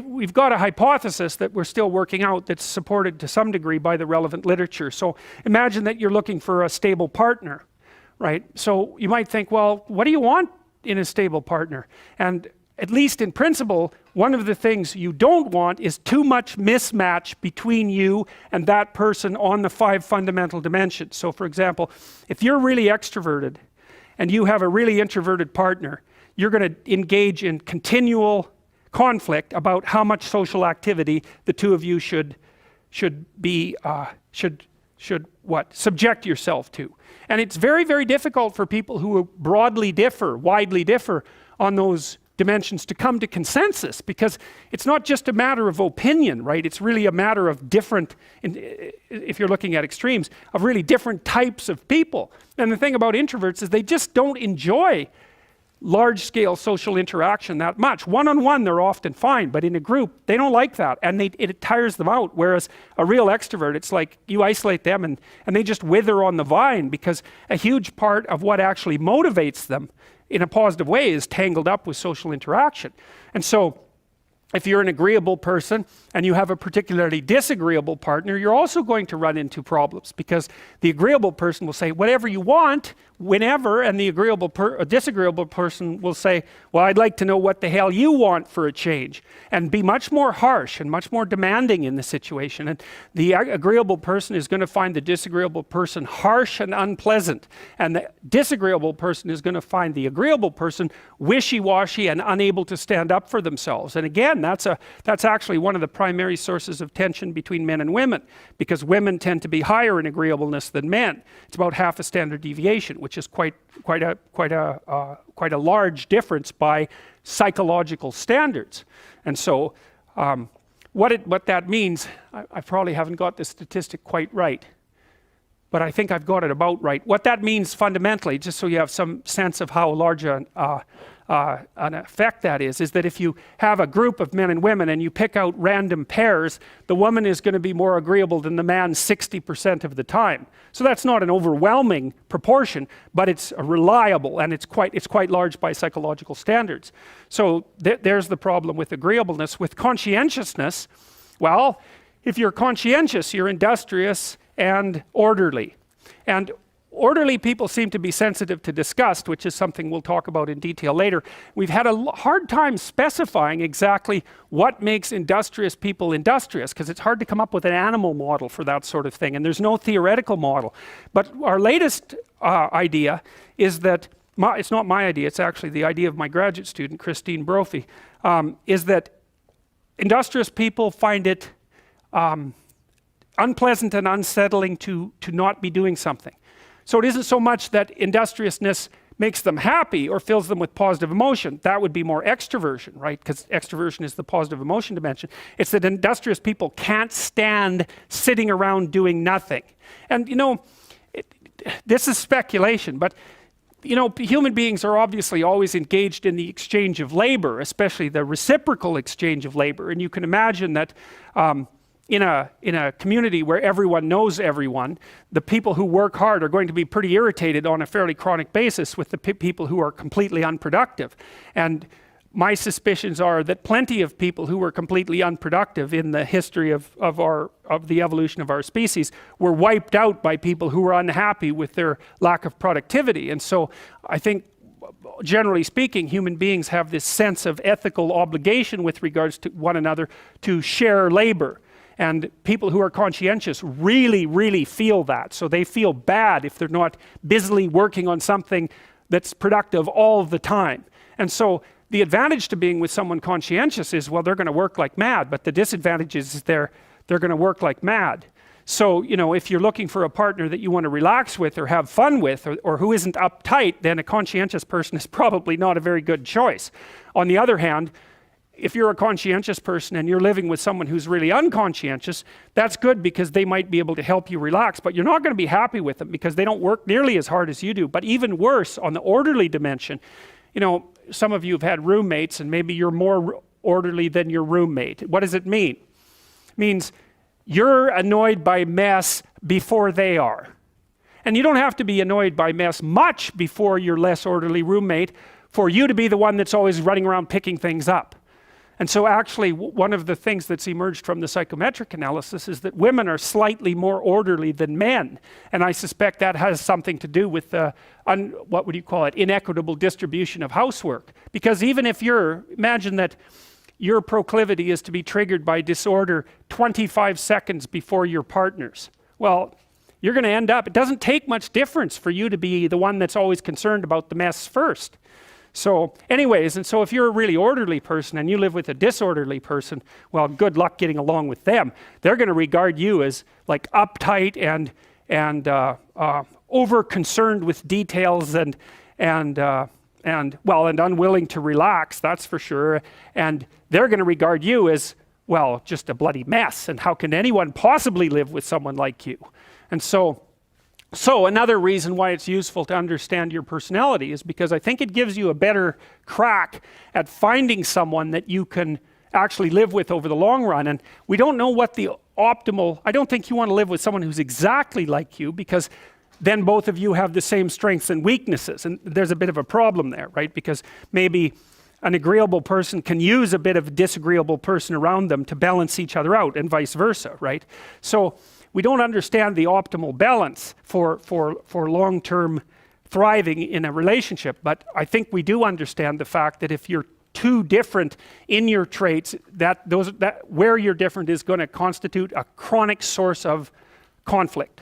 we've got a hypothesis that we're still working out that's supported to some degree by the relevant literature. So imagine that you're looking for a stable partner, right? So you might think, well, what do you want in a stable partner? And at least in principle, one of the things you don't want is too much mismatch between you and that person on the 5 fundamental dimensions. So for example, if you're really extroverted and you have a really introverted partner, you're going to engage in continual conflict about how much social activity the two of you should subject yourself to. And it's very, very difficult for people who widely differ on those dimensions to come to consensus, because it's not just a matter of opinion, right? It's really a matter of different, if you're looking at extremes, of really different types of people. And the thing about introverts is they just don't enjoy large-scale social interaction that much. One-on-one they're often fine, but in a group they don't like that, and it tires them out. Whereas a real extrovert, it's like you isolate them and they just wither on the vine, because a huge part of what actually motivates them in a positive way is tangled up with social interaction. And so if you're an agreeable person and you have a particularly disagreeable partner, you're also going to run into problems, because the agreeable person will say whatever you want whenever, and the disagreeable person will say, well, I'd like to know what the hell you want for a change, and be much more harsh and much more demanding in the situation. And the agreeable person is going to find the disagreeable person harsh and unpleasant, and the disagreeable person is going to find the agreeable person wishy-washy and unable to stand up for themselves. And again, that's actually one of the primary sources of tension between men and women, because women tend to be higher in agreeableness than men. It's about half a standard deviation, which is quite a large difference by psychological standards. And so what that means, I probably haven't got the statistic quite right, but I think I've got it about right. What that means fundamentally, just so you have some sense of how large an effect that is that if you have a group of men and women and you pick out random pairs, the woman is going to be more agreeable than the man 60% of the time. So that's not an overwhelming proportion, but it's reliable, and it's quite large by psychological standards. So there's the problem with agreeableness. With conscientiousness, well, if you're conscientious, you're industrious and orderly. And orderly people seem to be sensitive to disgust, which is something we'll talk about in detail later. We've had a hard time specifying exactly what makes industrious people industrious, because it's hard to come up with an animal model for that sort of thing, and there's no theoretical model. But our latest idea is that, it's not my idea, it's actually the idea of my graduate student, Christine Brophy, is that industrious people find it unpleasant and unsettling to not be doing something. So it isn't so much that industriousness makes them happy or fills them with positive emotion. That would be more extroversion, right? Because extroversion is the positive emotion dimension. It's that industrious people can't stand sitting around doing nothing. And this is speculation, but human beings are obviously always engaged in the exchange of labor, especially the reciprocal exchange of labor. And you can imagine that in a community where everyone knows everyone, the people who work hard are going to be pretty irritated on a fairly chronic basis with the people who are completely unproductive. And my suspicions are that plenty of people who were completely unproductive in the history of the evolution of our species were wiped out by people who were unhappy with their lack of productivity. And so I think, generally speaking, human beings have this sense of ethical obligation with regards to one another to share labor. And people who are conscientious really, really feel that. So they feel bad if they're not busily working on something that's productive all the time. And so the advantage to being with someone conscientious is, well, they're going to work like mad, but the disadvantage is they're going to work like mad. So, if you're looking for a partner that you want to relax with or have fun with, or who isn't uptight, then a conscientious person is probably not a very good choice. On the other hand, if you're a conscientious person and you're living with someone who's really unconscientious, that's good, because they might be able to help you relax, but you're not going to be happy with them because they don't work nearly as hard as you do. But even worse, on the orderly dimension, some of you have had roommates, and maybe you're more orderly than your roommate. What does it mean? It means you're annoyed by mess before they are. And you don't have to be annoyed by mess much before your less orderly roommate for you to be the one that's always running around picking things up. And so actually one of the things that's emerged from the psychometric analysis is that women are slightly more orderly than men. And I suspect that has something to do with the, what would you call it, inequitable distribution of housework. Because even if imagine that your proclivity is to be triggered by disorder 25 seconds before your partner's. Well, you're going to end up, it doesn't take much difference for you to be the one that's always concerned about the mess first. So anyways, and so if you're a really orderly person and you live with a disorderly person, well, good luck getting along with them. They're going to regard you as like uptight and over concerned with details and unwilling to relax, that's for sure. And they're going to regard you as, well, just a bloody mess. And how can anyone possibly live with someone like you? And so another reason why it's useful to understand your personality is because I think it gives you a better crack at finding someone that you can actually live with over the long run. And we don't know what the optimal, I don't think you want to live with someone who's exactly like you, because then both of you have the same strengths and weaknesses. And there's a bit of a problem there, right? Because maybe an agreeable person can use a bit of a disagreeable person around them to balance each other out, and vice versa, right? So we don't understand the optimal balance for long-term thriving in a relationship, but I think we do understand the fact that if you're too different in your traits, that where you're different is going to constitute a chronic source of conflict.